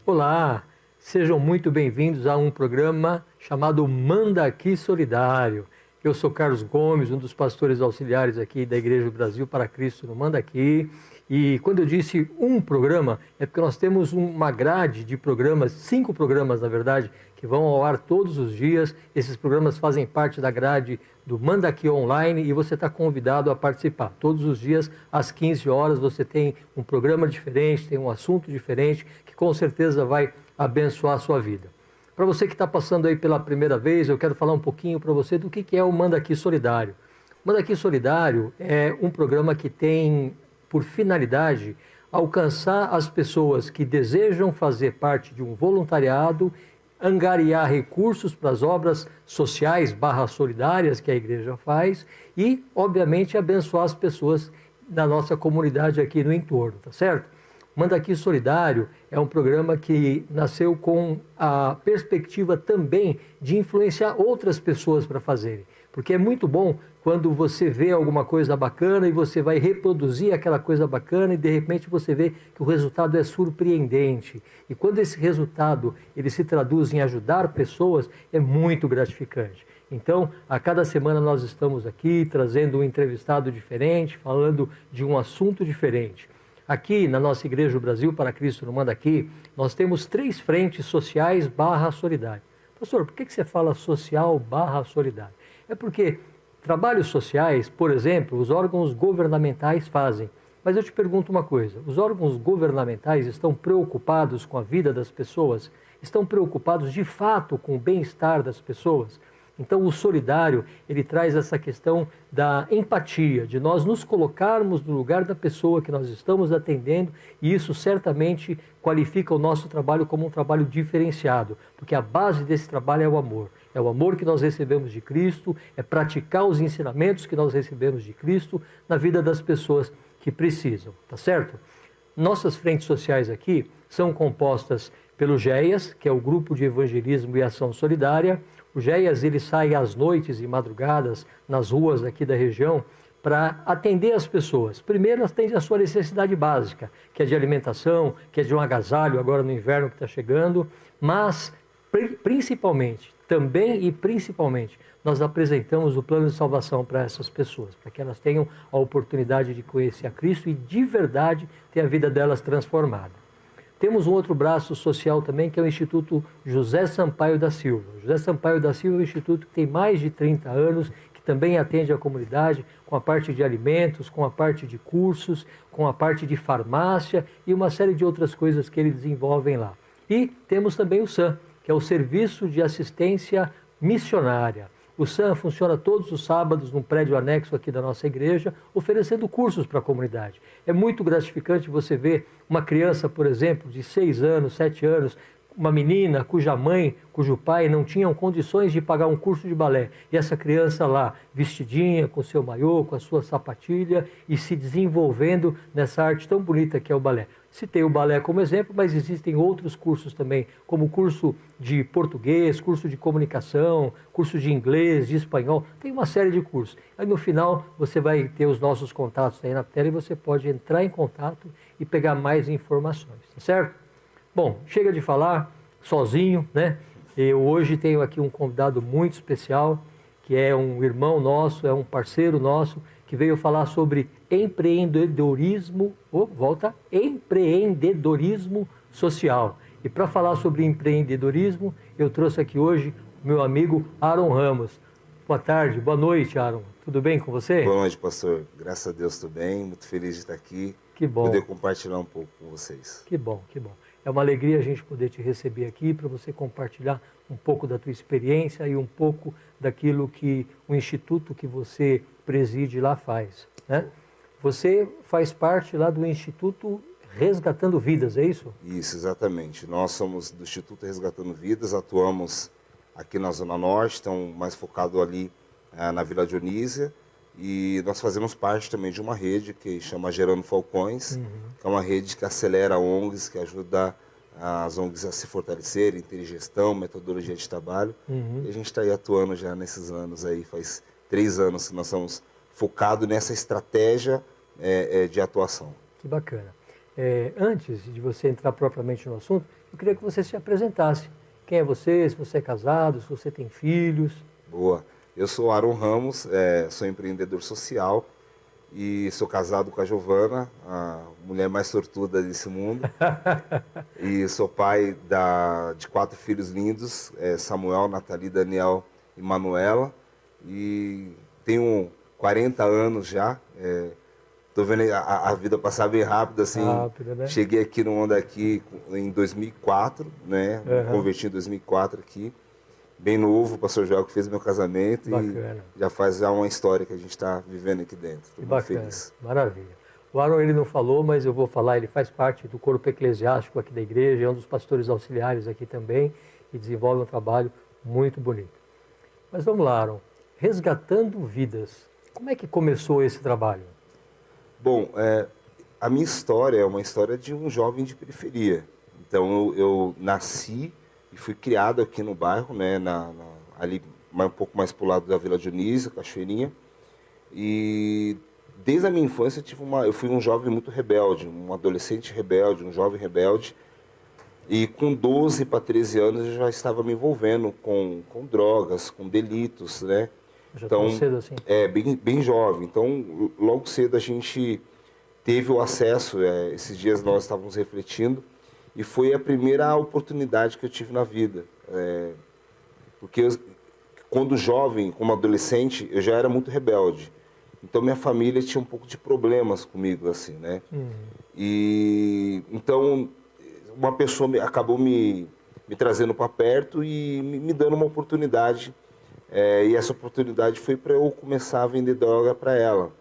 Olá, sejam muito bem-vindos a um programa chamado Manda Aqui Solidário. Eu sou Carlos Gomes, um dos pastores auxiliares aqui da Igreja do Brasil para Cristo no Manda Aqui. E quando eu disse um programa, é porque nós temos uma grade de programas, 5 programas na verdade, que vão ao ar todos os dias. Esses programas fazem parte da grade do Manda Aqui Online e você está convidado a participar. Todos os dias, às 15 horas, você tem um programa diferente, tem um assunto diferente, que com certeza vai abençoar a sua vida. Para você que está passando aí pela primeira vez, eu quero falar um pouquinho para você do que é o Manda Aqui Solidário. O Manda Aqui Solidário é um programa que tem por finalidade alcançar as pessoas que desejam fazer parte de um voluntariado, angariar recursos para as obras sociais /solidárias que a igreja faz e, obviamente, abençoar as pessoas da nossa comunidade aqui no entorno, tá certo? Manda Aqui Solidário é um programa que nasceu com a perspectiva também de influenciar outras pessoas para fazerem. Porque é muito bom quando você vê alguma coisa bacana e você vai reproduzir aquela coisa bacana e de repente você vê que o resultado é surpreendente. E quando esse resultado ele se traduz em ajudar pessoas, é muito gratificante. Então, a cada semana nós estamos aqui trazendo um entrevistado diferente, falando de um assunto diferente. Aqui na nossa Igreja do Brasil para Cristo no Manda Aqui, nós temos 3 frentes sociais /solidário. Pastor, por que você fala social /solidário? É porque trabalhos sociais, por exemplo, os órgãos governamentais fazem. Mas eu te pergunto uma coisa, os órgãos governamentais estão preocupados com a vida das pessoas? Estão preocupados de fato com o bem-estar das pessoas? Então o solidário, ele traz essa questão da empatia, de nós nos colocarmos no lugar da pessoa que nós estamos atendendo e isso certamente qualifica o nosso trabalho como um trabalho diferenciado, porque a base desse trabalho é o amor. É o amor que nós recebemos de Cristo, é praticar os ensinamentos que nós recebemos de Cristo na vida das pessoas que precisam, tá certo? Nossas frentes sociais aqui são compostas pelo GEAS, que é o Grupo de Evangelismo e Ação Solidária. O GEAS ele sai às noites e madrugadas nas ruas aqui da região para atender as pessoas. Primeiro, atende a sua necessidade básica, que é de alimentação, que é de um agasalho agora no inverno que está chegando, mas principalmente, nós apresentamos o plano de salvação para essas pessoas, para que elas tenham a oportunidade de conhecer a Cristo e de verdade ter a vida delas transformada. Temos um outro braço social também, que é o Instituto José Sampaio da Silva. O José Sampaio da Silva é um instituto que tem mais de 30 anos, que também atende a comunidade com a parte de alimentos, com a parte de cursos, com a parte de farmácia e uma série de outras coisas que eles desenvolvem lá. E temos também o SAM, que é o Serviço de Assistência Missionária. O SAM funciona todos os sábados num prédio anexo aqui da nossa igreja, oferecendo cursos para a comunidade. É muito gratificante você ver uma criança, por exemplo, de 6 anos, 7 anos, uma menina cuja mãe, cujo pai não tinham condições de pagar um curso de balé. E essa criança lá, vestidinha, com seu maiô, com a sua sapatilha e se desenvolvendo nessa arte tão bonita que é o balé. Citei o balé como exemplo, mas existem outros cursos também, como curso de português, curso de comunicação, curso de inglês, de espanhol, tem uma série de cursos. Aí no final você vai ter os nossos contatos aí na tela e você pode entrar em contato e pegar mais informações, tá certo? Bom, chega de falar sozinho, né? Eu hoje tenho aqui um convidado muito especial, que é um irmão nosso, é um parceiro nosso, que veio falar sobre empreendedorismo, empreendedorismo social. E para falar sobre empreendedorismo, eu trouxe aqui hoje o meu amigo Aaron Ramos. Boa tarde, boa noite, Aaron. Tudo bem com você? Boa noite, pastor. Graças a Deus, tudo bem. Muito feliz de estar aqui. Que bom. Poder compartilhar um pouco com vocês. Que bom, que bom. É uma alegria a gente poder te receber aqui para você compartilhar um pouco da tua experiência e um pouco daquilo que o instituto que você preside lá faz, né? Você faz parte lá do Instituto Resgatando Vidas, é isso? Isso, exatamente. Nós somos do Instituto Resgatando Vidas, atuamos aqui na Zona Norte, então mais focado ali na Vila Dionísia, e nós fazemos parte também de uma rede que chama Gerando Falcões, que é uma rede que acelera ONGs, que ajuda as ONGs a se fortalecerem, ter gestão, metodologia de trabalho. E a gente está aí atuando já nesses anos aí, faz 3 anos que nós estamos focados nessa estratégia de atuação. Que bacana. Antes de você entrar propriamente no assunto, eu queria que você se apresentasse. Quem é você, se você é casado, se você tem filhos. Boa. Eu sou Aaron Ramos, sou empreendedor social e sou casado com a Giovana, a mulher mais sortuda desse mundo. E sou pai de 4 filhos lindos, Samuel, Nathalie, Daniel e Manuela. E tenho 40 anos já. Tô vendo a vida passar bem rápido, assim. Rápido, né? Cheguei aqui no Onda Aqui em 2004, né? Me converti em 2004 aqui. Bem novo, o pastor Joel que fez meu casamento. Bacana. E já faz uma história que a gente está vivendo aqui dentro. Estou muito Bacana, feliz. maravilha. O Aaron, ele não falou, mas eu vou falar, ele faz parte do corpo eclesiástico aqui da igreja, é um dos pastores auxiliares aqui também e desenvolve um trabalho muito bonito. Mas vamos lá, Aaron, resgatando vidas, como é que começou esse trabalho? Bom, a minha história é uma história de um jovem de periferia. Então, eu nasci e fui criado aqui no bairro, né, ali um pouco mais para o lado da Vila Dionísio, Cachoeirinha. E desde a minha infância eu fui um jovem muito rebelde, um adolescente rebelde, um jovem rebelde. E com 12 para 13 anos eu já estava me envolvendo com drogas, com delitos, né? Já tão cedo assim? Bem jovem. Então, logo cedo a gente teve o acesso, esses dias nós estávamos refletindo, e foi a primeira oportunidade que eu tive na vida. Porque quando jovem, como adolescente, eu já era muito rebelde. Então, minha família tinha um pouco de problemas comigo, assim, né? E então, uma pessoa acabou me trazendo para perto e me dando uma oportunidade. E essa oportunidade foi para eu começar a vender droga para ela.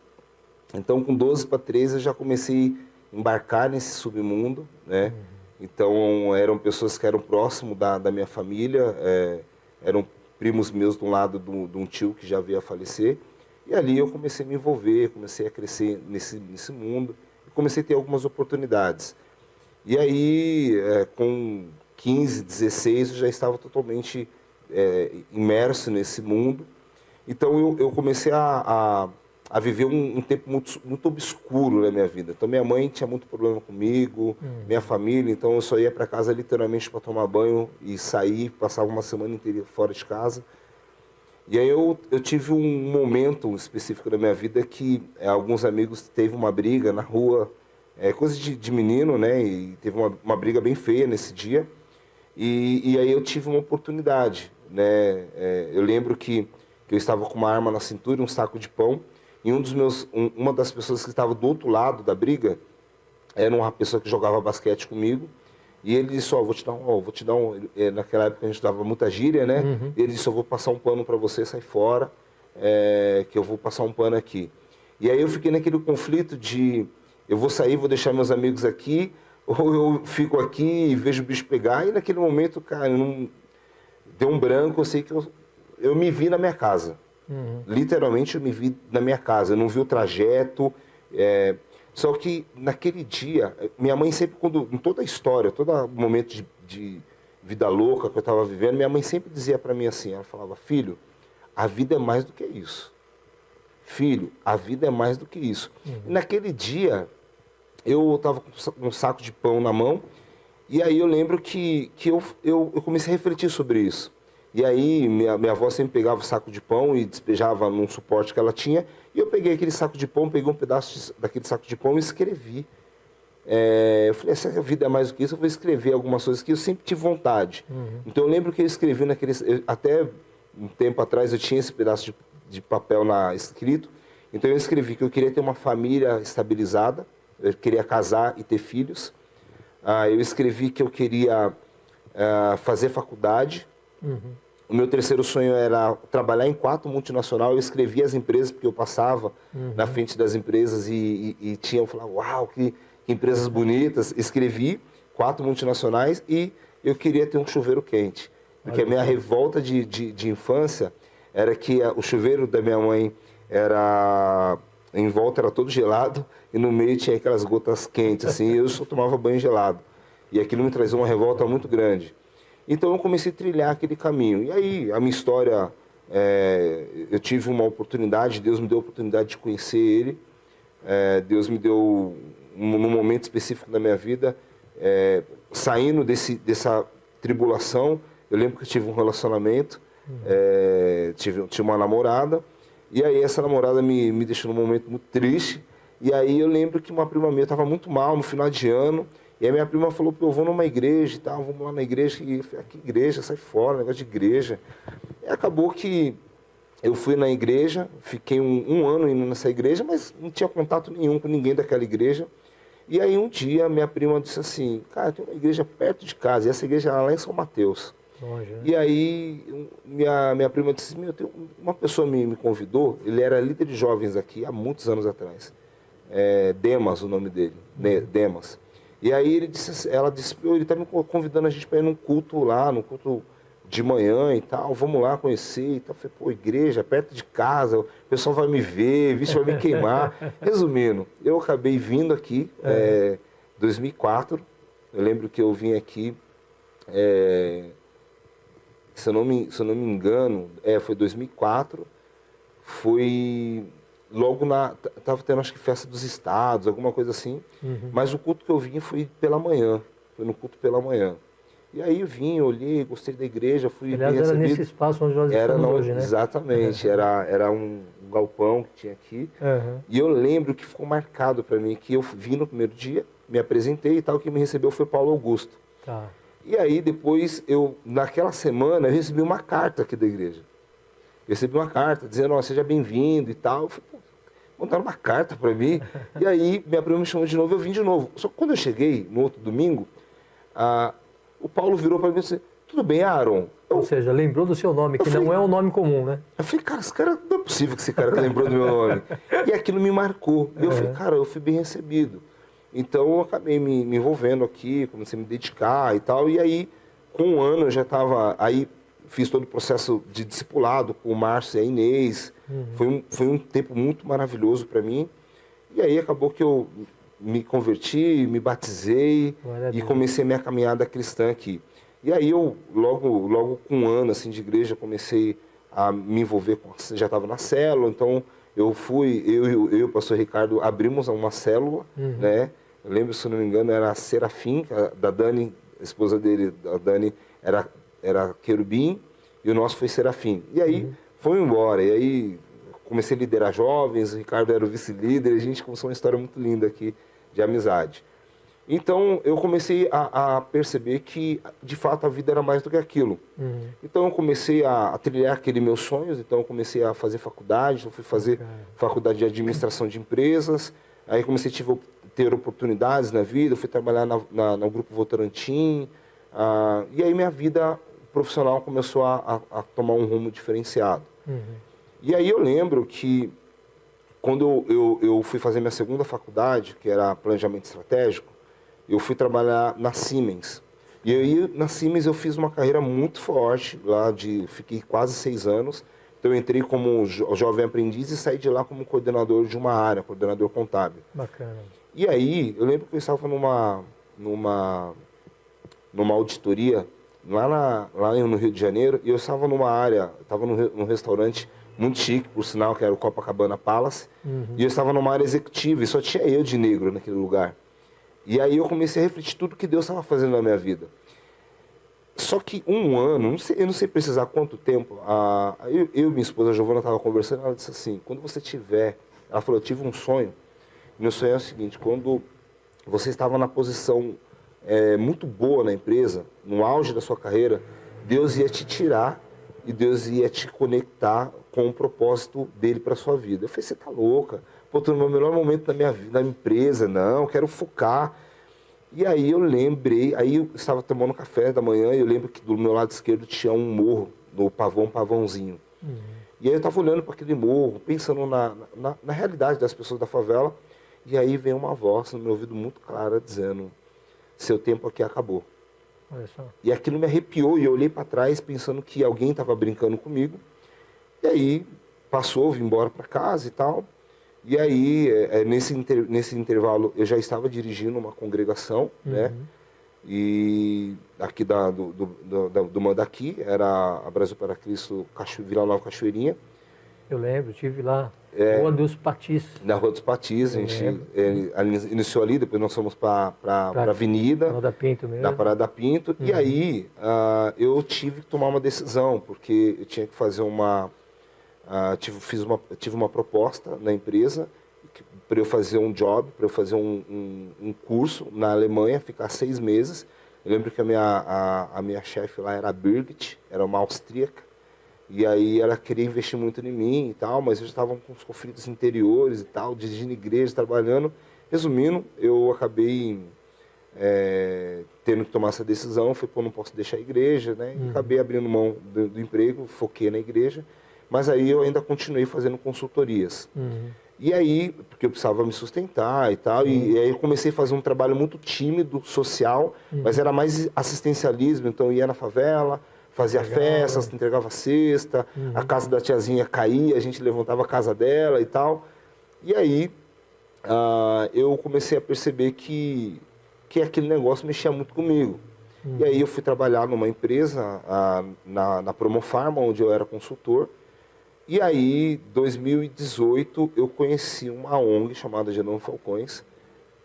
Então, com 12 para 13, eu já comecei a embarcar nesse submundo, né? Então, eram pessoas que eram próximo da minha família, eram primos meus de um lado de um tio que já veio a falecer. E ali eu comecei a me envolver, comecei a crescer nesse mundo, e comecei a ter algumas oportunidades. E aí, com 15, 16, eu já estava totalmente imerso nesse mundo. Então, eu comecei a viver um tempo muito obscuro na minha vida. Então, minha mãe tinha muito problema comigo, minha família, então eu só ia para casa literalmente para tomar banho e sair, passava uma semana inteira fora de casa. E aí eu tive um momento específico da minha vida que alguns amigos teve uma briga na rua, coisa de menino, né? E teve uma briga bem feia nesse dia. E aí eu tive uma oportunidade, né? Eu lembro que eu estava com uma arma na cintura, um saco de pão, e uma das pessoas que estava do outro lado da briga era uma pessoa que jogava basquete comigo. E ele disse, vou te dar um... naquela época a gente dava muita gíria, né? E ele disse, eu vou passar um pano para você, sai fora, que eu vou passar um pano aqui. E aí eu fiquei naquele conflito de, eu vou sair, vou deixar meus amigos aqui, ou eu fico aqui e vejo o bicho pegar. E naquele momento, cara, deu um branco, eu sei que eu me vi na minha casa. Literalmente eu me vi na minha casa, eu não vi o trajeto. Só que naquele dia, minha mãe sempre, em toda a história, todo momento de vida louca que eu estava vivendo, minha mãe sempre dizia para mim assim, ela falava, filho, a vida é mais do que isso. Filho, a vida é mais do que isso. E naquele dia, eu estava com um saco de pão na mão, e aí eu lembro que eu comecei a refletir sobre isso. E aí minha avó sempre pegava o saco de pão e despejava num suporte que ela tinha, e eu peguei aquele saco de pão, peguei um pedaço daquele saco de pão e escrevi. Eu falei, se a vida é mais do que isso, eu vou escrever algumas coisas que eu sempre tive vontade. Então eu lembro que eu escrevi até um tempo atrás eu tinha esse pedaço de papel escrito, então eu escrevi que eu queria ter uma família estabilizada, eu queria casar e ter filhos. Eu escrevi que eu queria fazer faculdade. O meu terceiro sonho era trabalhar em 4 multinacionais. Eu escrevi as empresas, porque eu passava na frente das empresas e eu falava, uau, que empresas bonitas. Escrevi 4 multinacionais e eu queria ter um chuveiro quente. Porque a minha revolta de infância era que o chuveiro da minha mãe em volta era todo gelado e no meio tinha aquelas gotas quentes, assim, e eu só tomava banho gelado. E aquilo me trazia uma revolta muito grande. Então eu comecei a trilhar aquele caminho. E aí a minha história, eu tive uma oportunidade, Deus me deu a oportunidade de conhecer Ele. Deus me deu num momento específico da minha vida, saindo dessa tribulação. Eu lembro que eu tive um relacionamento, tive uma namorada, e aí essa namorada me deixou num momento muito triste. E aí eu lembro que uma prima minha estava muito mal no final de ano, e a minha prima falou: "Pô, eu vou numa igreja e tal, vamos lá na igreja." E eu falei: "Que igreja? Sai fora, negócio de igreja." E acabou que eu fui na igreja, fiquei um ano indo nessa igreja, mas não tinha contato nenhum com ninguém daquela igreja. E aí um dia minha prima disse assim: "Cara, tem uma igreja perto de casa." E essa igreja era lá em São Mateus. Longe, né? E aí minha prima disse: "Meu, uma pessoa me convidou." Ele era líder de jovens aqui há muitos anos atrás. Demas, o nome dele, Demas. E aí ela disse: "Ele está me convidando a gente para ir num culto lá, num culto de manhã e tal, vamos lá conhecer." E tal. Eu falei: "Pô, igreja, perto de casa, o pessoal vai me ver, vixe, vai me queimar." Resumindo, eu acabei vindo aqui, 2004. Eu lembro que eu vim aqui, se eu não me engano, foi 2004. Foi logo estava tendo, acho que, festa dos estados, alguma coisa assim. Mas o culto que eu vim foi pela manhã, foi no culto pela manhã. E aí eu vim, olhei, gostei da igreja, fui Aliás, bem era recebido. nesse espaço onde nós estamos hoje, né? Exatamente, era um galpão que tinha aqui. E eu lembro que ficou marcado para mim, que eu vim no primeiro dia, me apresentei e tal, quem me recebeu foi Paulo Augusto. Tá. E aí depois, naquela semana, eu recebi uma carta aqui da igreja. Eu recebi uma carta dizendo: "Ó, seja bem-vindo" e tal. Eu falei: "Pô, mandaram uma carta para mim." E aí minha prima me chamou de novo, eu vim de novo. Só que quando eu cheguei, no outro domingo, o Paulo virou para mim e disse: "Tudo bem, Aaron?" Ou seja, lembrou do seu nome, que não é um nome comum, né? Eu falei: "Cara, esse cara, não é possível que esse cara lembrou do meu nome." E aquilo me marcou. E eu falei: "Cara, eu fui bem recebido." Então eu acabei me envolvendo aqui, comecei a me dedicar e tal. E aí, com um ano, eu já estava... Aí fiz todo o processo de discipulado com o Márcio e a Inês. Foi um tempo muito maravilhoso para mim. E aí acabou que eu me converti, me batizei e comecei a minha caminhada cristã aqui. E aí eu, logo com um ano assim, de igreja, comecei a me envolver já estava na célula. Então eu e o pastor Ricardo abrimos uma célula, né? Eu lembro, se não me engano, era a Serafim, da Dani, a esposa dele, a Dani, era Querubim, e o nosso foi Serafim. E aí foi embora. E aí comecei a liderar jovens, o Ricardo era o vice-líder, e a gente começou uma história muito linda aqui de amizade. Então eu comecei a perceber que, de fato, a vida era mais do que aquilo. Então eu comecei a trilhar aqueles meus sonhos. Então eu comecei a fazer faculdade, eu fui fazer faculdade de administração de empresas. Aí comecei a ter oportunidades na vida, eu fui trabalhar no Grupo Votorantim. E aí minha vida profissional começou a tomar um rumo diferenciado. E aí eu lembro que, quando eu fui fazer minha segunda faculdade, que era planejamento estratégico, eu fui trabalhar na Siemens. E aí na Siemens eu fiz uma carreira muito forte, fiquei quase 6 anos. Então eu entrei como jovem aprendiz e saí de lá como coordenador de uma área, coordenador contábil. Bacana. E aí eu lembro que eu estava numa auditoria lá no Rio de Janeiro, e eu estava numa área, estava num restaurante muito chique, por sinal, que era o Copacabana Palace, e eu estava numa área executiva e só tinha eu de negro naquele lugar. E aí eu comecei a refletir tudo que Deus estava fazendo na minha vida. Só que um ano, eu não sei precisar quanto tempo, eu e minha esposa, a Giovana, estava conversando, ela disse assim: quando você tiver... Ela falou: eu tive um sonho, meu sonho é o seguinte: quando você estava na posição muito boa na empresa, no auge da sua carreira, Deus ia te tirar e Deus ia te conectar com o propósito dele para a sua vida. Eu falei: você está louca? Pô, estou no meu melhor momento da minha vida, da minha empresa, não, quero focar. E aí eu lembrei, aí eu estava tomando café da manhã e eu lembro que do meu lado esquerdo tinha um morro, no pavãozinho. E aí eu estava olhando para aquele morro, pensando na realidade das pessoas da favela, e aí veio uma voz no meu ouvido muito clara dizendo: seu tempo aqui acabou. Olha só. E aquilo me arrepiou e eu olhei para trás pensando que alguém estava brincando comigo. E aí passou, vim embora para casa e tal. E aí, nesse intervalo, eu já estava dirigindo uma congregação, né? E aqui do Mandaqui, era a Brasil para Cristo, Vila Nova Cachoeirinha. Eu lembro, estive lá, Rua dos Patis. Na Rua dos Patis, a gente iniciou ali, depois nós fomos para a Avenida, Parada Pinto mesmo. da Parada Pinto, e aí eu tive que tomar uma decisão, porque eu tinha que fazer tive uma proposta na empresa para eu fazer um job, para eu fazer um curso na Alemanha, ficar 6 meses. Eu lembro que a minha chefe lá era a Birgit, era uma austríaca, e aí ela queria investir muito em mim e tal, mas eu já estava com os conflitos interiores e tal, dirigindo igreja, trabalhando. Resumindo, eu acabei tendo que tomar essa decisão, foi pô, não posso deixar a igreja, né? E acabei abrindo mão do emprego, foquei na igreja, mas aí eu ainda continuei fazendo consultorias. E aí, porque eu precisava me sustentar e tal, e aí eu comecei a fazer um trabalho muito tímido, social, mas era mais assistencialismo, então eu ia na favela, fazia festas, entregava cesta, a casa da tiazinha caía, a gente levantava a casa dela e tal. E aí eu comecei a perceber que aquele negócio mexia muito comigo. E aí eu fui trabalhar numa empresa, na Promofarma, onde eu era consultor. E aí, 2018, eu conheci uma ONG chamada Gerando Falcões.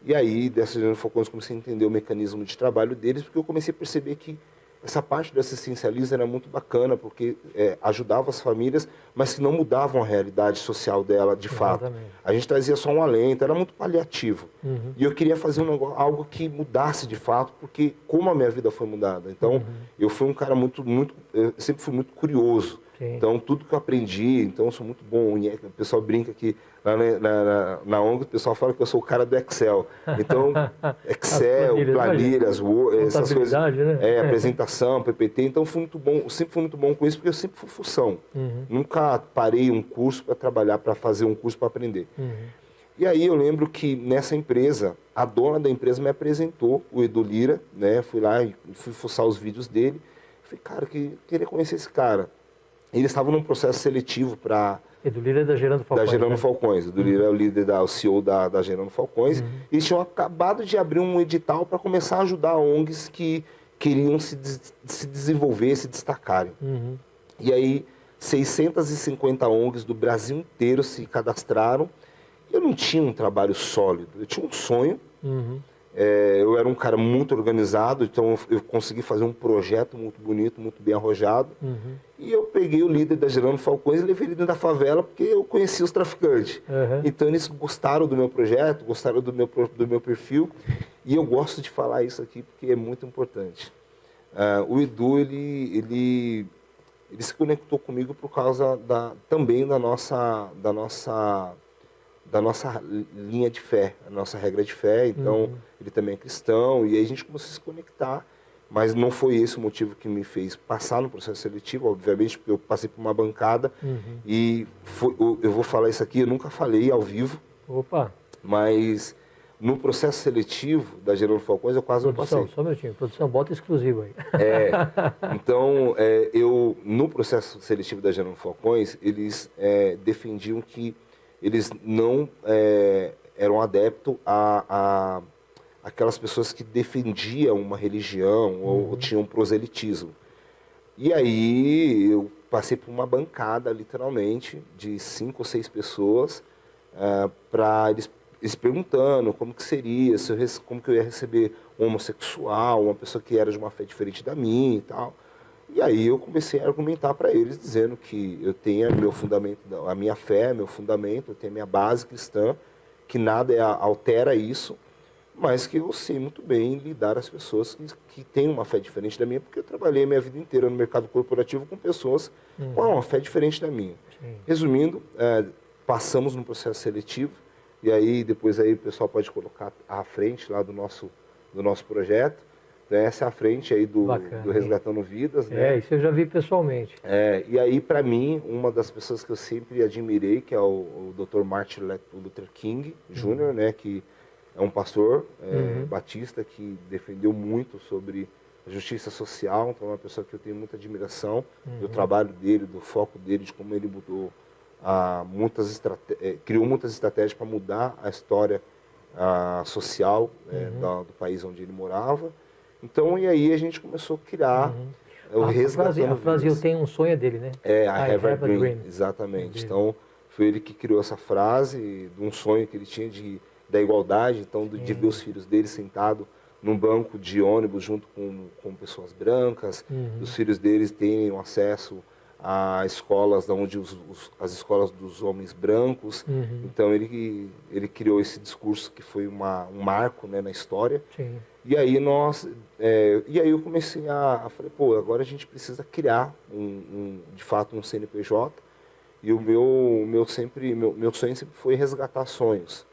E aí, dessa Gerando Falcões, comecei a entender o mecanismo de trabalho deles, porque eu comecei a perceber que essa parte do assistencialismo era muito bacana, porque ajudava as famílias, mas que não mudavam a realidade social dela de fato. A gente trazia só um alento, era muito paliativo. E eu queria fazer algo que mudasse de fato, porque como a minha vida foi mudada. Então, eu fui um cara eu sempre fui muito curioso. Sim. Então, tudo que eu aprendi, então eu sou muito bom. O pessoal brinca que lá na ONG o pessoal fala que eu sou o cara do Excel. Então, Excel, planilhas, essas coisas, né? Apresentação, PPT. Então, fui muito bom, sempre fui muito bom com isso, porque eu sempre fui função. Nunca parei um curso para trabalhar, para fazer um curso para aprender. E aí eu lembro que nessa empresa, a dona da empresa me apresentou, o Edu Lira, né? Fui lá e fui fuçar os vídeos dele. Falei, cara, queria conhecer esse cara. Eles estavam num processo seletivo para... Edu Lira é da Gerando Falcões. Da Gerando Falcões. Edu Lira é o líder, o CEO da Gerando Falcões. Eles tinham acabado de abrir um edital para começar a ajudar ONGs que queriam se desenvolver, se destacarem. E aí, 650 ONGs do Brasil inteiro se cadastraram. Eu não tinha um trabalho sólido, eu tinha um sonho. Eu era um cara muito organizado, então eu consegui fazer um projeto muito bonito, muito bem arrojado. E eu peguei o líder da Gerando Falcões e levei ele dentro da favela, porque eu conhecia os traficantes. Então eles gostaram do meu projeto, gostaram do meu perfil. E eu gosto de falar isso aqui porque é muito importante. O Edu, ele se conectou comigo por causa também da nossa linha de fé, a nossa regra de fé. Então, ele também é cristão, e aí a gente começou a se conectar. Mas não foi esse o motivo que me fez passar no processo seletivo, obviamente, porque eu passei por uma bancada. E eu vou falar isso aqui, eu nunca falei ao vivo. Opa! Mas no processo seletivo da Gerando Falcões, eu quase não passei. Só um minutinho, produção, bota exclusivo aí. Então, no processo seletivo da Gerando Falcões, eles defendiam que eles não eram adeptos a aquelas pessoas que defendiam uma religião ou tinham proselitismo. E aí eu passei por uma bancada, literalmente, de 5 ou 6 pessoas, para eles perguntando como que seria, como que eu ia receber um homossexual, uma pessoa que era de uma fé diferente da minha e tal. E aí eu comecei a argumentar para eles, dizendo que eu tenho meu fundamento, a minha fé, meu fundamento, eu tenho a minha base cristã, que nada altera isso, mas que eu sei muito bem lidar as pessoas que têm uma fé diferente da minha, porque eu trabalhei a minha vida inteira no mercado corporativo com pessoas com uma fé diferente da minha. Resumindo, passamos no processo seletivo, e aí depois aí o pessoal pode colocar à frente lá do nosso projeto. Essa é a frente aí do Resgatando Vidas, né? Isso eu já vi pessoalmente. E aí, para mim, uma das pessoas que eu sempre admirei, que é o Dr. Martin Luther King Jr., né? Que é um pastor batista que defendeu muito sobre a justiça social. Então, é uma pessoa que eu tenho muita admiração do trabalho dele, do foco dele, de como ele mudou criou muitas estratégias para mudar a história social do país onde ele morava. Então, e aí a gente começou a criar o Resgatando A frase Vidas. "eu tenho um sonho" é dele, né? I have a dream. Exatamente. Então, foi ele que criou essa frase de um sonho que ele tinha da igualdade, então de ver os filhos dele sentados num banco de ônibus junto com pessoas brancas, os filhos deles terem acesso a escolas onde as escolas dos homens brancos. Então ele criou esse discurso que foi um marco, né, na história. Sim. E aí eu comecei falei, pô, agora a gente precisa criar de fato um CNPJ. E o meu sonho sempre foi resgatar sonhos,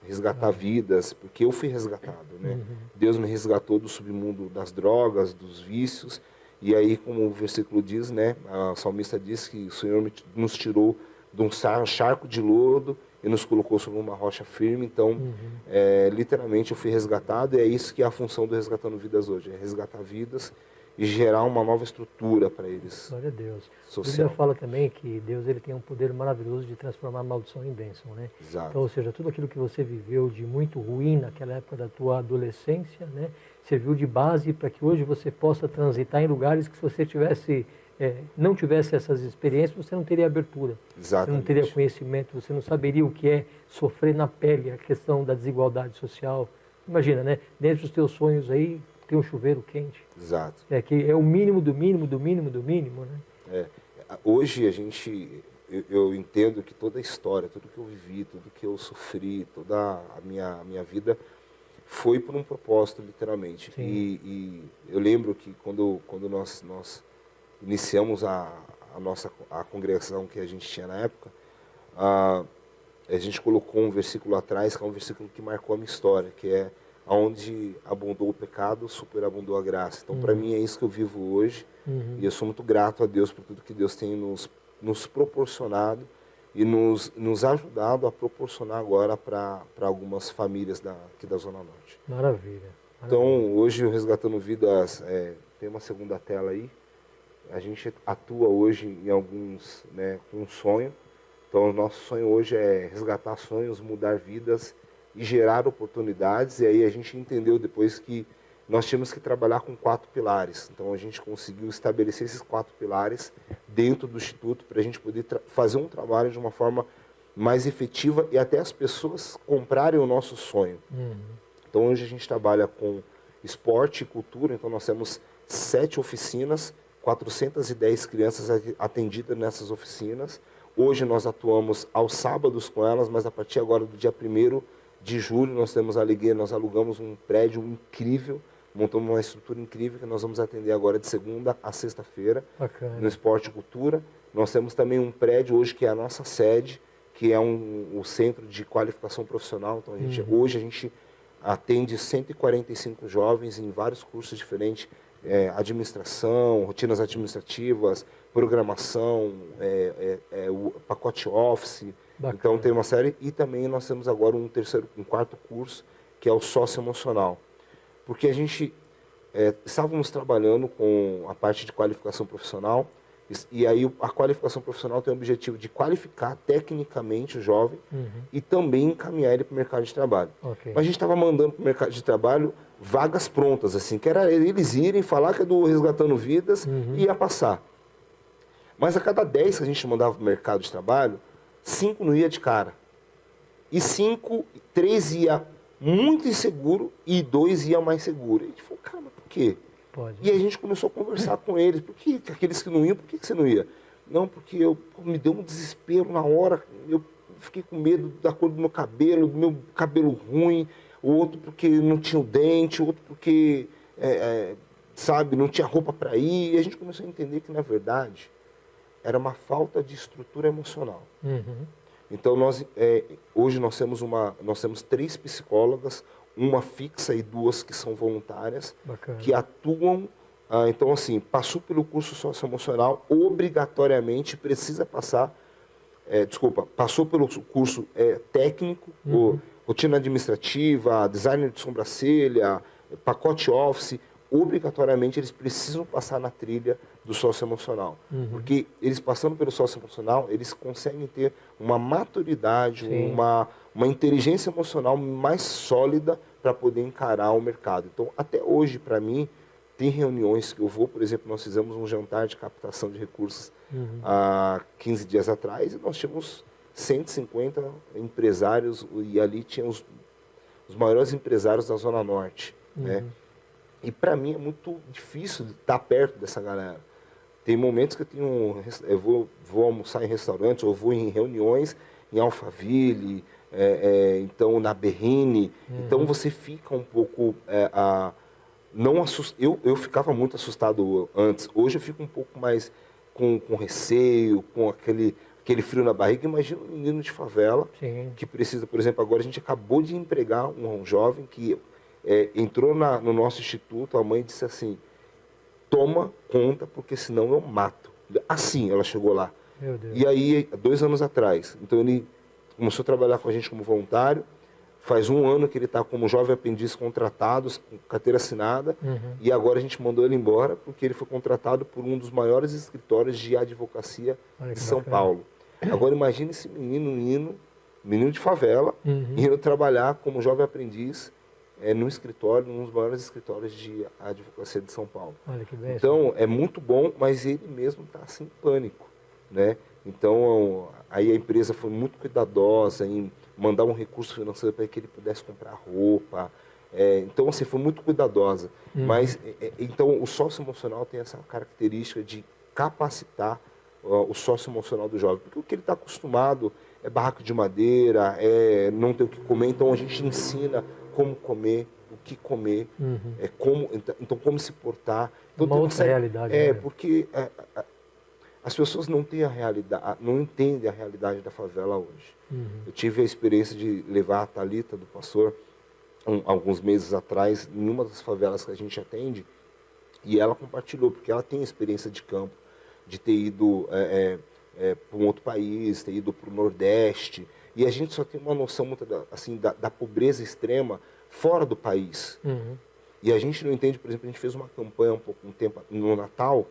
resgatar vidas, porque eu fui resgatado, né? Deus me resgatou do submundo das drogas, dos vícios. E aí, como o versículo diz, né, a salmista diz que o Senhor nos tirou de um charco de lodo e nos colocou sobre uma rocha firme. Então, literalmente, eu fui resgatado, e é isso que é a função do Resgatando Vidas hoje, é resgatar vidas e gerar uma nova estrutura para eles. Glória a Deus. Social. A Bíblia fala também que Deus ele tem um poder maravilhoso de transformar a maldição em bênção, né? Exato. Então, ou seja, tudo aquilo que você viveu de muito ruim naquela época da tua adolescência, né, serviu de base para que hoje você possa transitar em lugares que se você não tivesse essas experiências, você não teria abertura. Exatamente. Você não teria conhecimento, você não saberia o que é sofrer na pele a questão da desigualdade social. Imagina, né? Dentro dos teus sonhos aí, tem um chuveiro quente. Exato. Que é o mínimo do mínimo do mínimo do mínimo, né? Hoje eu entendo que toda a história, tudo que eu vivi, tudo que eu sofri, toda a minha vida foi por um propósito, literalmente. E eu lembro que quando nós iniciamos a congregação que a gente tinha na época, a gente colocou um versículo atrás, que é um versículo que marcou a minha história, que é: onde abundou o pecado, superabundou a graça. Então, para mim, é isso que eu vivo hoje. E eu sou muito grato a Deus por tudo que Deus tem nos proporcionado e nos ajudado a proporcionar agora para algumas famílias aqui da Zona Norte. Maravilha. Então, hoje, o Resgatando Vidas, tem uma segunda tela aí. A gente atua hoje em alguns, né, com um sonho. Então, o nosso sonho hoje é resgatar sonhos, mudar vidas e gerar oportunidades. E aí a gente entendeu depois que nós tínhamos que trabalhar com 4 pilares. Então a gente conseguiu estabelecer esses 4 pilares dentro do Instituto para a gente poder fazer um trabalho de uma forma mais efetiva e até as pessoas comprarem o nosso sonho. Então hoje a gente trabalha com esporte e cultura. Então nós temos 7 oficinas, 410 crianças atendidas nessas oficinas. Hoje nós atuamos aos sábados com elas, mas a partir agora do dia 1º de julho nós temos a alegria, nós alugamos um prédio incrível, montamos uma estrutura incrível que nós vamos atender agora de segunda a sexta-feira no esporte e cultura. Nós temos também um prédio hoje que é a nossa sede, que é o centro de qualificação profissional. Então hoje a gente atende 145 jovens em vários cursos diferentes, administração, rotinas administrativas, programação, o pacote Office. Bacana. Então tem uma série, e também nós temos agora um 4º curso, que é o socioemocional. Porque a gente estávamos trabalhando com a parte de qualificação profissional, e aí a qualificação profissional tem o objetivo de qualificar tecnicamente o jovem e também encaminhar ele para o mercado de trabalho. Mas a gente estava mandando para o mercado de trabalho vagas prontas, assim, que era eles irem falar que é do Resgatando Vidas e ia passar. Mas a cada 10 que a gente mandava para o mercado de trabalho, 5 não ia de cara. E 3 ia muito inseguro e 2 ia mais seguro. E a gente falou, cara, mas por quê? E aí a gente começou a conversar com eles. Por que aqueles que não iam, por que você não ia? Não, porque me deu um desespero na hora. Eu fiquei com medo da cor do meu cabelo ruim. O outro porque não tinha o dente, o outro porque, não tinha roupa para ir. E a gente começou a entender que, na verdade, era uma falta de estrutura emocional. Então, hoje nós temos 3 psicólogas, uma fixa e 2 que são voluntárias, que atuam. Então, assim, passou pelo curso socioemocional, obrigatoriamente precisa passar, passou pelo curso técnico, rotina administrativa, design de sobrancelha, pacote Office, obrigatoriamente eles precisam passar na trilha do socioemocional. Porque eles passando pelo socioemocional, eles conseguem ter uma maturidade, uma inteligência emocional mais sólida para poder encarar o mercado. Então, até hoje, para mim, tem reuniões que eu vou, por exemplo, nós fizemos um jantar de captação de recursos há 15 dias atrás e nós tínhamos 150 empresários e ali tinha os maiores empresários da Zona Norte, né? E para mim é muito difícil estar perto dessa galera. Tem momentos que eu vou almoçar em restaurantes ou vou em reuniões em Alphaville, então na Berrine. Então você fica um pouco não assustado. Eu ficava muito assustado antes. Hoje eu fico um pouco mais com receio, com aquele frio na barriga. Imagina um menino de favela. Sim. Que precisa, por exemplo, agora a gente acabou de empregar um jovem que entrou no nosso instituto. A mãe disse assim: toma conta, porque senão eu mato. Assim ela chegou lá. Meu Deus. E aí, 2 anos atrás, então ele começou a trabalhar com a gente como voluntário. Faz 1 ano que ele está como jovem aprendiz contratado, com carteira assinada. E agora a gente mandou ele embora porque ele foi contratado por um dos maiores escritórios de advocacia de São Paulo. Agora imagine esse menino de favela, indo trabalhar como jovem aprendiz num escritório, num dos maiores escritórios de advocacia de São Paulo. Olha que bem. Então é muito bom, mas ele mesmo está assim, em pânico, né? Então aí a empresa foi muito cuidadosa em mandar um recurso financeiro para que ele pudesse comprar roupa. Então assim, foi muito cuidadosa. Mas então o socioemocional tem essa característica de capacitar o socioemocional do jovem, porque o que ele está acostumado é barraco de madeira, não ter o que comer. Então a gente ensina como comer, o que comer, como se portar. Então, uma outra realidade. Porque as pessoas não têm a realidade, não entendem a realidade da favela hoje. Eu tive a experiência de levar a Thalita do pastor alguns meses atrás em uma das favelas que a gente atende, e ela compartilhou, porque ela tem experiência de campo, de ter ido para um outro país, ter ido para o Nordeste. E a gente só tem uma noção muito da pobreza extrema fora do país. E a gente não entende, por exemplo, a gente fez uma campanha um tempo no Natal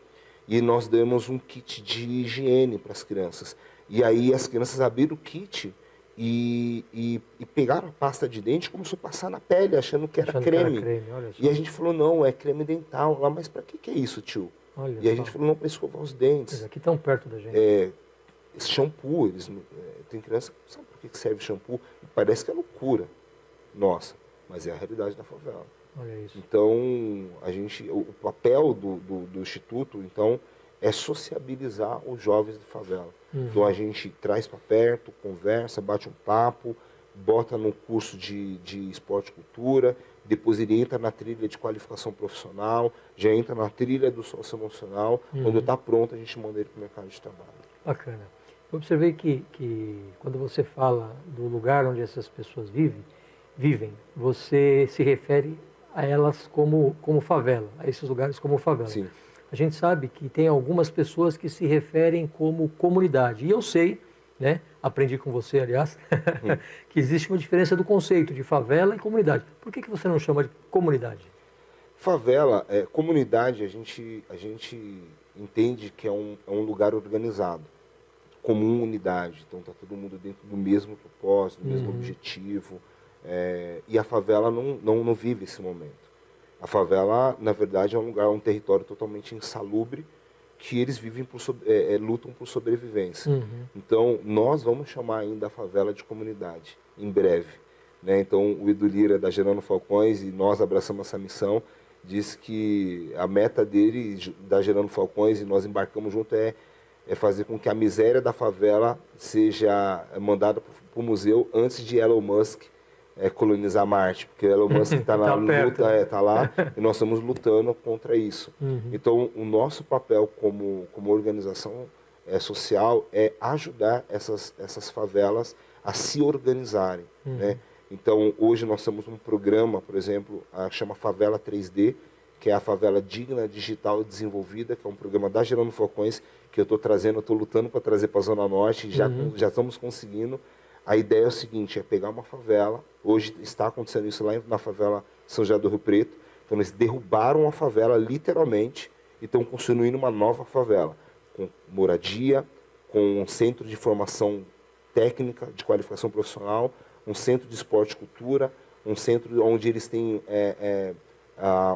e nós demos um kit de higiene para as crianças. E aí as crianças abriram o kit e pegaram a pasta de dente e começaram a passar na pele, achando que era creme. E a gente falou, não, é creme dental. Mas para que é isso, tio? Olha e a gente falou, não, para escovar os dentes. Mas aqui tão perto da gente. Shampoo, tem criança que não sabe por que serve shampoo, e parece que é loucura nossa, mas é a realidade da favela. Olha isso. Então, o papel do Instituto, então, é sociabilizar os jovens de favela. Então a gente traz para perto, conversa, bate um papo, bota num curso de esporte e cultura, depois ele entra na trilha de qualificação profissional, já entra na trilha do socioemocional, quando está pronto a gente manda ele para o mercado de trabalho. Bacana. Eu observei que quando você fala do lugar onde essas pessoas vivem, você se refere a elas como favela, a esses lugares como favela. Sim. A gente sabe que tem algumas pessoas que se referem como comunidade. E eu sei, né, aprendi com você, aliás, que existe uma diferença do conceito de favela e comunidade. Por que você não chama de comunidade? Favela, comunidade, a gente entende que é um lugar organizado, como uma unidade. Então está todo mundo dentro do mesmo propósito, do mesmo objetivo. E a favela não vive esse momento. A favela, na verdade, é um território totalmente insalubre, que eles vivem lutam por sobrevivência. Então, nós vamos chamar ainda a favela de comunidade, em breve. Né? Então, o Edu Lira, da Gerando Falcões, e nós abraçamos essa missão, diz que a meta dele, da Gerando Falcões, e nós embarcamos junto, é fazer com que a miséria da favela seja mandada para o museu antes de Elon Musk colonizar Marte, porque Elon Musk está na luta, está lá, e nós estamos lutando contra isso. Então, o nosso papel como organização social é ajudar essas favelas a se organizarem. Né? Então, hoje nós temos um programa, por exemplo, chama Favela 3D, que é a favela digna, digital e desenvolvida, que é um programa da Gerando Falcões, que eu estou lutando para trazer para a Zona Norte, já estamos conseguindo. A ideia é o seguinte, é pegar uma favela, hoje está acontecendo isso lá na favela São José do Rio Preto, então eles derrubaram a favela literalmente e estão construindo uma nova favela, com moradia, com um centro de formação técnica, de qualificação profissional, um centro de esporte e cultura, um centro onde eles têm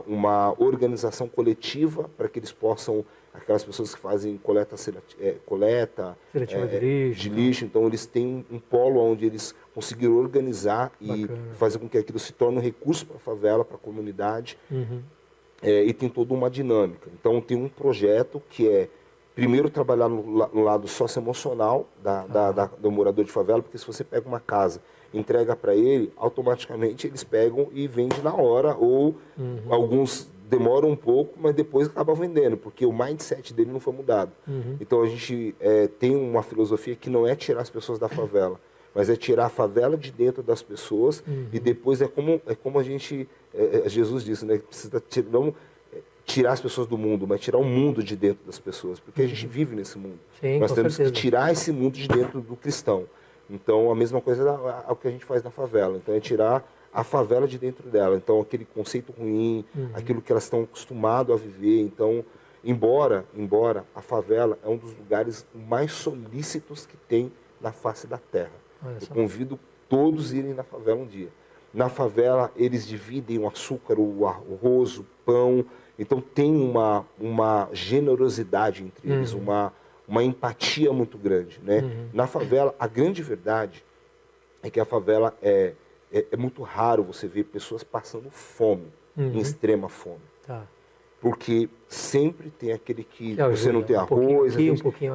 uma organização coletiva para que eles possam, aquelas pessoas que fazem coleta Seletiva de lixo, então eles têm um polo onde eles conseguiram organizar e fazer com que aquilo se torne um recurso para a favela, para a comunidade, e tem toda uma dinâmica. Então tem um projeto que é, primeiro, trabalhar no lado socioemocional do morador de favela, porque se você pega uma casa, entrega para ele, automaticamente eles pegam e vendem na hora, ou alguns demoram um pouco, mas depois acabam vendendo, porque o mindset dele não foi mudado. Então a gente tem uma filosofia que não é tirar as pessoas da favela, mas é tirar a favela de dentro das pessoas, e depois é como a gente, Jesus disse, né, precisa não tirar as pessoas do mundo, mas tirar o mundo de dentro das pessoas, porque a gente vive nesse mundo. Sim, nós temos certeza. que tirar esse mundo de dentro do cristão. Então, a mesma coisa é o que a gente faz na favela. Então, é tirar a favela de dentro dela. Então, aquele conceito ruim, aquilo que elas estão acostumadas a viver. Então, embora a favela é um dos lugares mais solícitos que tem na face da terra. Eu convido todos a irem na favela um dia. Na favela, eles dividem o açúcar, o arroz, o pão. Então, tem uma generosidade entre eles, uma empatia muito grande, né? Na favela, a grande verdade é que a favela é muito raro você ver pessoas passando fome, em extrema fome. Porque sempre tem aquele que você não tem arroz,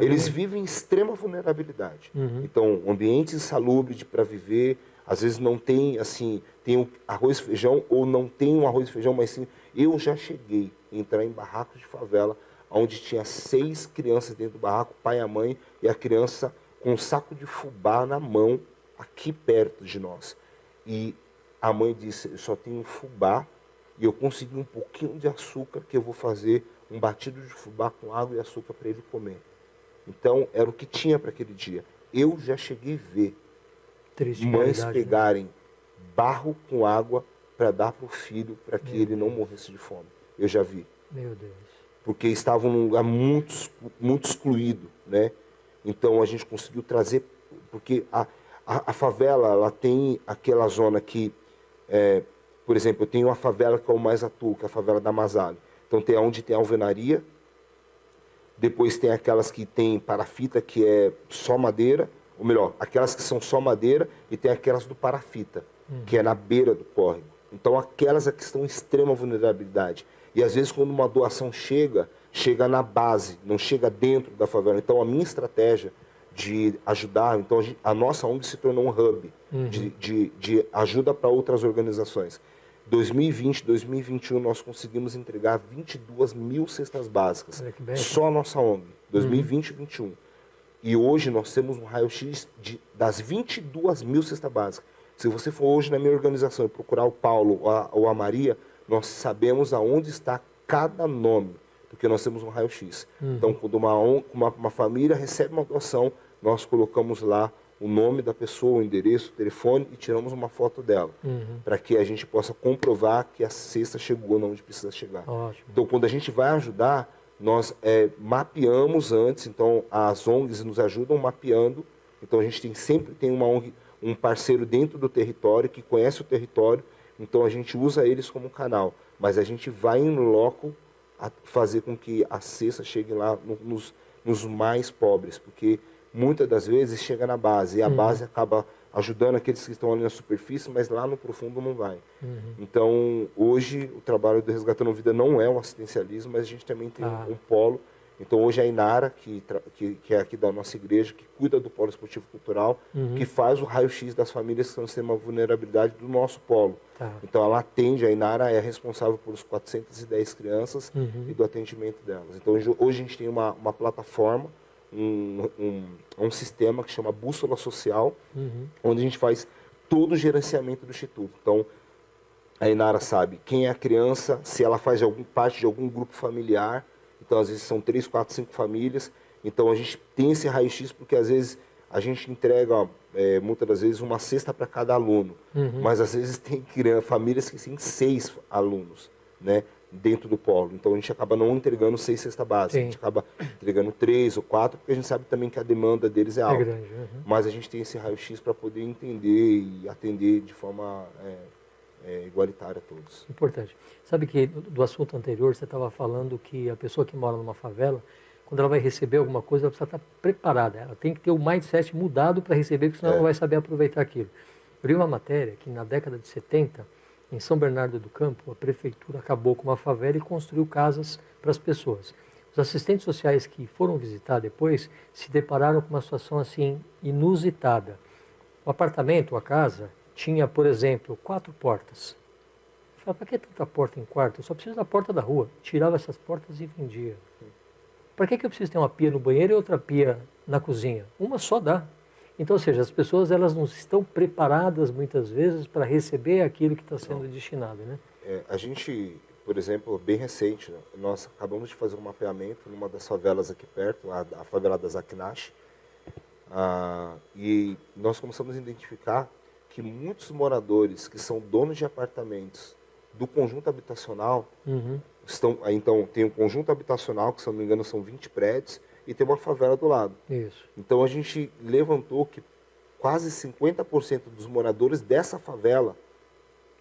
eles vivem em extrema vulnerabilidade. Então, ambientes insalubres para viver, às vezes não tem, assim, tem um arroz e feijão, ou não tem um arroz e feijão, mas sim, eu já cheguei a entrar em barracos de favela, onde tinha 6 crianças dentro do barraco, o pai e a mãe, e a criança com um saco de fubá na mão, aqui perto de nós. E a mãe disse, eu só tenho fubá, e eu consegui um pouquinho de açúcar, que eu vou fazer um batido de fubá com água e açúcar para ele comer. Então, era o que tinha para aquele dia. Eu já cheguei a ver mães pegarem barro com água para dar para o filho, para que ele não morresse de fome. Eu já vi. Meu Deus. Porque estavam num lugar muito excluído, né? Então a gente conseguiu trazer, porque a favela, ela tem aquela zona que, por exemplo, eu tenho uma favela que é o mais atual, que é a favela da Mazali. Então tem onde tem a alvenaria, depois tem aquelas que tem parafita, que é só madeira, ou melhor, aquelas que são só madeira, e tem aquelas do parafita, que é na beira do córrego. Então aquelas aqui estão em extrema vulnerabilidade. E às vezes quando uma doação chega na base, não chega dentro da favela. Então a minha estratégia de ajudar, então a nossa ONG se tornou um hub de ajuda para outras organizações. 2020, 2021 nós conseguimos entregar 22 mil cestas básicas, só a nossa ONG, 2020 e 2021. E hoje nós temos um raio-x das 22 mil cestas básicas. Se você for hoje na minha organização e procurar o Paulo ou a Maria, nós sabemos aonde está cada nome, porque nós temos um raio-x. Então, quando uma família recebe uma doação, nós colocamos lá o nome da pessoa, o endereço, o telefone e tiramos uma foto dela, para que a gente possa comprovar que a cesta chegou onde precisa chegar. Ótimo. Então, quando a gente vai ajudar, nós mapeamos antes, então as ONGs nos ajudam mapeando, então a gente sempre tem uma ONG, um parceiro dentro do território, que conhece o território, então a gente usa eles como canal, mas a gente vai em loco a fazer com que a cesta chegue lá nos mais pobres, porque muitas das vezes chega na base, e a base acaba ajudando aqueles que estão ali na superfície, mas lá no profundo não vai. Então, hoje, o trabalho do Resgatando Vida não é um assistencialismo, mas a gente também tem um polo. Então, hoje a Inara, que é aqui da nossa igreja, que cuida do polo esportivo cultural, que faz o raio-x das famílias que estão em extrema vulnerabilidade do nosso polo. Então, ela atende, a Inara é responsável por os 410 crianças e do atendimento delas. Então, hoje a gente tem uma plataforma, um sistema que chama Bússola Social, onde a gente faz todo o gerenciamento do Instituto. Então, a Inara sabe quem é a criança, se ela faz parte de algum grupo familiar. Então, às vezes, são 3, 4, 5 famílias. Então, a gente tem esse raio-x, porque, às vezes, a gente entrega, muitas das vezes, uma cesta para cada aluno. Mas, às vezes, tem famílias que têm 6 alunos, né, dentro do polo. Então, a gente acaba não entregando 6 cestas básicas. A gente acaba entregando 3 ou 4, porque a gente sabe também que a demanda deles é alta. Mas a gente tem esse raio-x para poder entender e atender de forma igualitária a todos. Importante. Sabe que do assunto anterior você estava falando que a pessoa que mora numa favela, quando ela vai receber alguma coisa, ela precisa estar preparada. Ela tem que ter o mindset mudado para receber, porque senão ela não vai saber aproveitar aquilo. Eu li uma matéria que na década de 70, em São Bernardo do Campo, a prefeitura acabou com uma favela e construiu casas para as pessoas. Os assistentes sociais que foram visitar depois se depararam com uma situação assim inusitada. O apartamento, a casa, tinha, por exemplo, 4 portas. Eu falava, para que tanta porta em quarto? Eu só preciso da porta da rua. Tirava essas portas e vendia. Para que eu preciso ter uma pia no banheiro e outra pia na cozinha? Uma só dá. Então, ou seja, as pessoas elas não estão preparadas muitas vezes para receber aquilo que está sendo destinado, né? A gente, por exemplo, bem recente, né, nós acabamos de fazer um mapeamento numa das favelas aqui perto, a favela das Akinash, e nós começamos a identificar que muitos moradores que são donos de apartamentos do conjunto habitacional então tem um conjunto habitacional, que se não me engano são 20 prédios, e tem uma favela do lado. Isso. Então a gente levantou que quase 50% dos moradores dessa favela,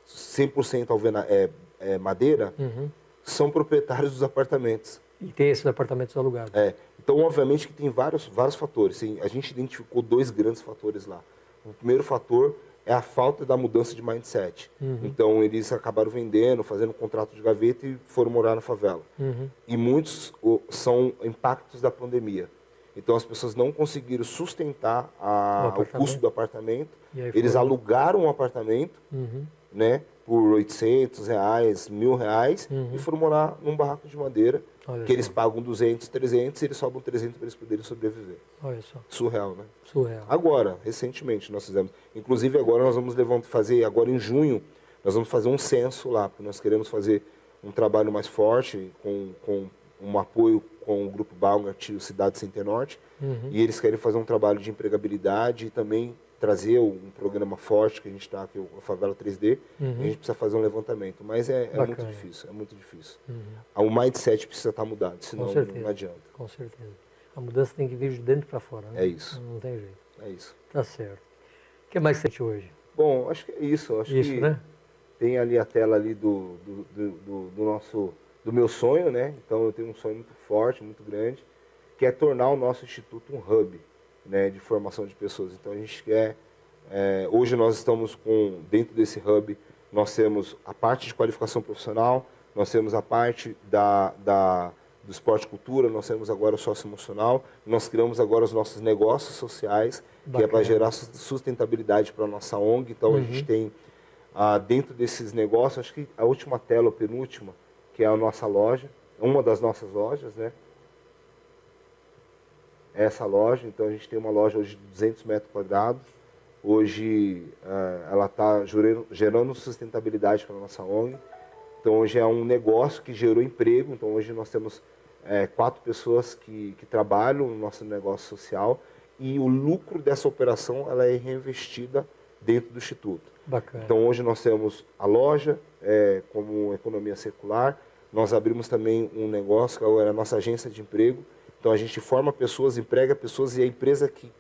100% madeira, são proprietários dos apartamentos. E tem esses apartamentos alugados. Então, obviamente que tem vários fatores. Sim, a gente identificou 2 grandes fatores lá. O primeiro fator é a falta da mudança de mindset. Então, eles acabaram vendendo, fazendo um contrato de gaveta e foram morar na favela. E muitos são impactos da pandemia. Então, as pessoas não conseguiram sustentar o custo do apartamento. Eles alugaram um apartamento, né, por R$800, R$1.000, e foram morar num barraco de madeira, que eles pagam 200, 300, e eles sobram 300 para eles poderem sobreviver. Olha só. Surreal, né? Surreal. Agora, recentemente, nós fizemos. Inclusive, agora nós vamos fazer, agora em junho, nós vamos fazer um censo lá, porque nós queremos fazer um trabalho mais forte, com um apoio com o Grupo Baumgart e o Cidade Center Norte, e eles querem fazer um trabalho de empregabilidade e também trazer um programa forte que a gente está aqui, a Favela 3D, e a gente precisa fazer um levantamento, mas é muito difícil, é muito difícil. O mindset precisa estar mudado, senão não adianta. Com certeza. A mudança tem que vir de dentro para fora, né? É isso. Não tem jeito. É isso. Tá certo. O que mais você tem hoje? Bom, acho que é isso. Acho isso, que né? tem ali a tela ali do meu sonho, né? Então eu tenho um sonho muito forte, muito grande, que é tornar o nosso instituto um hub, né, de formação de pessoas. Então a gente quer, hoje nós estamos dentro desse hub, nós temos a parte de qualificação profissional, nós temos a parte do esporte e cultura, nós temos agora o socioemocional, nós criamos agora os nossos negócios sociais, que é para gerar sustentabilidade para a nossa ONG. Então a gente tem, dentro desses negócios, acho que a última tela, ou penúltima, que é a nossa loja, uma das nossas lojas, né? Essa loja, então a gente tem uma loja hoje de 200 metros quadrados. Hoje ela está gerando sustentabilidade para a nossa ONG. Então hoje é um negócio que gerou emprego. Então hoje nós temos 4 pessoas que trabalham no nosso negócio social, e o lucro dessa operação ela é reinvestida dentro do Instituto. Bacana. Então hoje nós temos a loja como economia circular. Nós abrimos também um negócio que é a nossa agência de emprego. Então a gente forma pessoas, emprega pessoas, e a empresa que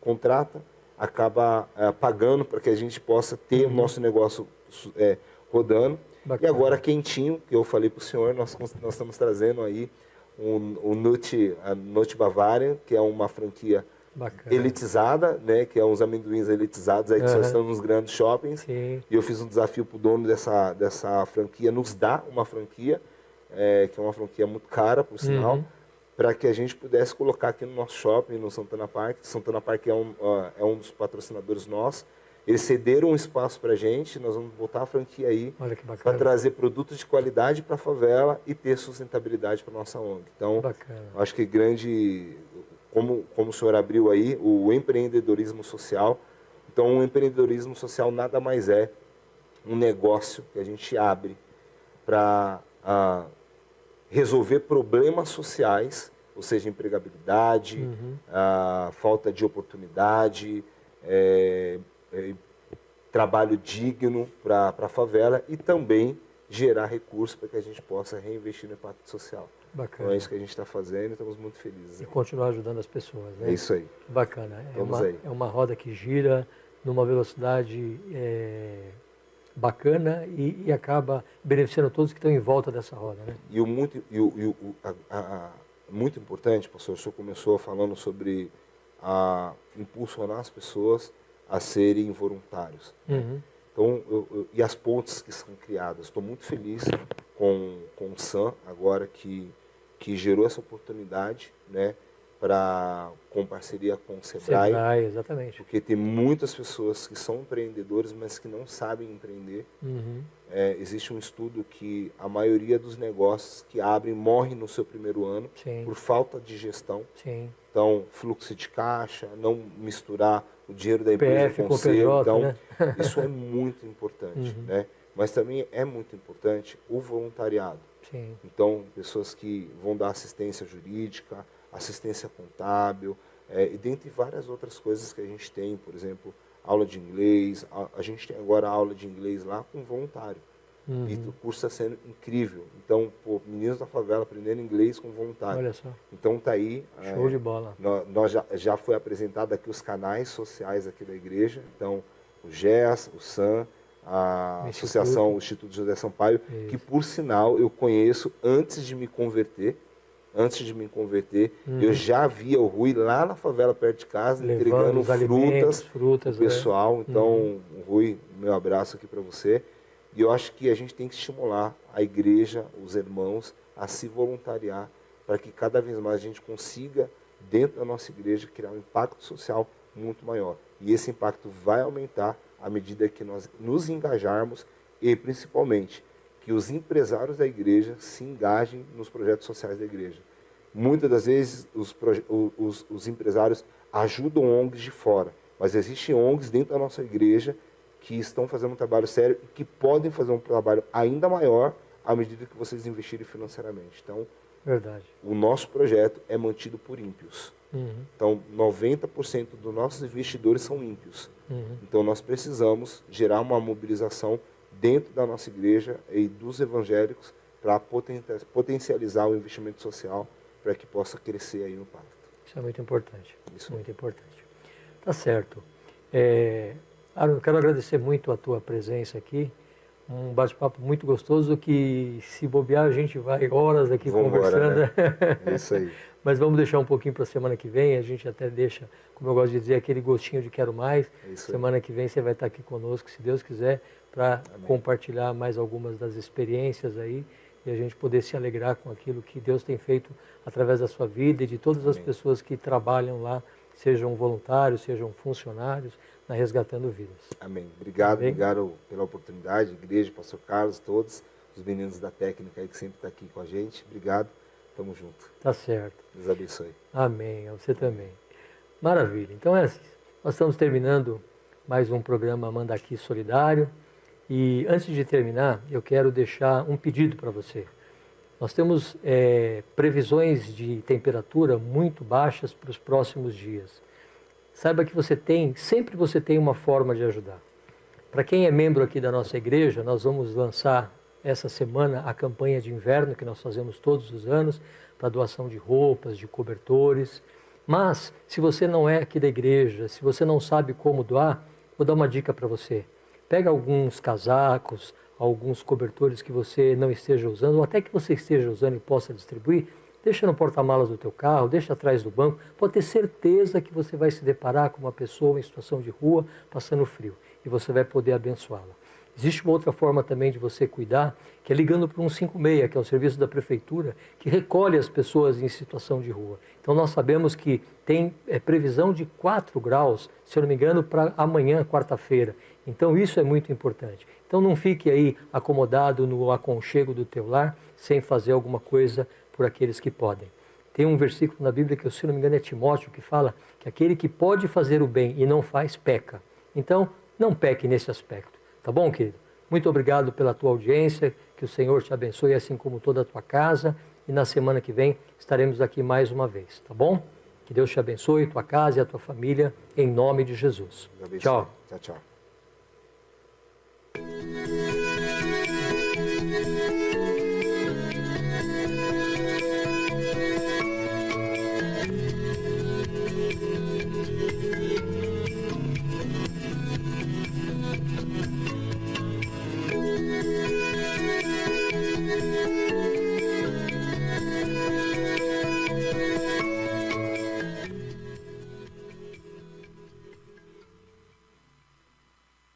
contrata acaba pagando para que a gente possa ter o nosso negócio rodando. Bacana. E agora quentinho, que eu falei para o senhor, nós estamos trazendo aí a Nut Bavarian, que é uma franquia elitizada, né, que é uns amendoins elitizados aí que só estão nos grandes shoppings. Sim. E eu fiz um desafio para o dono dessa franquia nos dar uma franquia, que é uma franquia muito cara, por sinal, para que a gente pudesse colocar aqui no nosso shopping, no Santana Park. Santana Park é um dos patrocinadores nossos. Eles cederam um espaço para a gente, nós vamos botar a franquia aí para trazer produtos de qualidade para a favela e ter sustentabilidade para a nossa ONG. Então, acho que como o senhor abriu aí, o empreendedorismo social. Então, o empreendedorismo social nada mais é um negócio que a gente abre para resolver problemas sociais, ou seja, empregabilidade, falta de oportunidade, trabalho digno para a favela, e também gerar recursos para que a gente possa reinvestir no impacto social. Bacana. Então é isso que a gente está fazendo e estamos muito felizes. E continuar ajudando as pessoas, né? É isso aí. Bacana. É uma roda que gira numa velocidade bacana e acaba beneficiando todos que estão em volta dessa roda, né? E muito importante, pastor, o senhor começou falando sobre impulsionar as pessoas a serem voluntários. Uhum. Então, e as pontes que são criadas. Estou muito feliz com o Sam, agora que gerou essa oportunidade, né, com parceria com o Sebrae. Sebrae, exatamente. Porque tem muitas pessoas que são empreendedores, mas que não sabem empreender. Uhum. Existe um estudo que a maioria dos negócios que abrem morrem no seu primeiro ano. Sim. Por falta de gestão. Sim. Então, fluxo de caixa, não misturar o dinheiro da empresa PF, com o seu. PJ, Então, né? isso é muito importante, Uhum. né? Mas também é muito importante o voluntariado. Sim. Então, pessoas que vão dar assistência jurídica, assistência contábil, e dentre várias outras coisas que a gente tem, por exemplo, aula de inglês. A gente tem agora aula de inglês lá com voluntário. Uhum. E o curso está sendo incrível. Então, meninos da favela aprendendo inglês com voluntário. Olha só. Então, tá aí. Show de bola. Nós já foi apresentado aqui os canais sociais aqui da igreja. Então, o GES, o SAM, a Associação, o Instituto José Sampaio, Isso. que, por sinal, eu conheço antes de me converter. Eu já via o Rui lá na favela perto de casa, levando entregando frutas pro pessoal. Então, Rui, meu abraço aqui para você. E eu acho que a gente tem que estimular a igreja, os irmãos, a se voluntariar para que cada vez mais a gente consiga, dentro da nossa igreja, criar um impacto social muito maior. E esse impacto vai aumentar à medida que nós nos engajarmos e, principalmente, que os empresários da igreja se engajem nos projetos sociais da igreja. Muitas das vezes, os empresários ajudam ONGs de fora, mas existem ONGs dentro da nossa igreja que estão fazendo um trabalho sério e que podem fazer um trabalho ainda maior à medida que vocês investirem financeiramente. Então, verdade. O nosso projeto é mantido por ímpios. Uhum. Então, 90% dos nossos investidores são ímpios. Uhum. Então, nós precisamos gerar uma mobilização dentro da nossa igreja e dos evangélicos para potencializar o investimento social para que possa crescer aí o impacto. Isso é muito importante. Isso. Muito importante. Tá certo. Aaron, eu quero agradecer muito a tua presença aqui. Um bate-papo muito gostoso que, se bobear, a gente vai horas aqui conversando. Né? É isso aí. Mas vamos deixar um pouquinho para a semana que vem. A gente até deixa, como eu gosto de dizer, aquele gostinho de quero mais. Semana que vem você vai estar aqui conosco, se Deus quiser, para compartilhar mais algumas das experiências aí e a gente poder se alegrar com aquilo que Deus tem feito através da sua vida e de todas as pessoas que trabalham lá, sejam voluntários, sejam funcionários, na Resgatando Vidas. Amém. Obrigado pela oportunidade, igreja, pastor Carlos, todos os meninos da técnica aí que sempre estão aqui com a gente. Obrigado. Tamo junto. Tá certo. Deus abençoe. Amém. A você também. Maravilha. Então é assim. Nós estamos terminando mais um programa Manda Aqui Solidário. E antes de terminar, eu quero deixar um pedido para você. Nós temos previsões de temperatura muito baixas para os próximos dias. Saiba que sempre você tem uma forma de ajudar. Para quem é membro aqui da nossa igreja, nós vamos lançar essa semana a campanha de inverno que nós fazemos todos os anos para doação de roupas, de cobertores. Mas, se você não é aqui da igreja, se você não sabe como doar, vou dar uma dica para você. Pega alguns casacos, alguns cobertores que você não esteja usando, ou até que você esteja usando e possa distribuir, deixa no porta-malas do teu carro, deixa atrás do banco. Pode ter certeza que você vai se deparar com uma pessoa em situação de rua, passando frio, e você vai poder abençoá-la. Existe uma outra forma também de você cuidar, que é ligando para o 156, que é o serviço da prefeitura, que recolhe as pessoas em situação de rua. Então nós sabemos que tem previsão de 4 graus, se eu não me engano, para amanhã, quarta-feira. Então isso é muito importante. Então não fique aí acomodado no aconchego do teu lar, sem fazer alguma coisa por aqueles que podem. Tem um versículo na Bíblia que, se não me engano, é Timóteo, que fala que aquele que pode fazer o bem e não faz, peca. Então, não peque nesse aspecto. Tá bom, querido? Muito obrigado pela tua audiência, que o Senhor te abençoe, assim como toda a tua casa. E na semana que vem estaremos aqui mais uma vez, tá bom? Que Deus te abençoe, tua casa e a tua família, em nome de Jesus. Tchau. Tchau, tchau.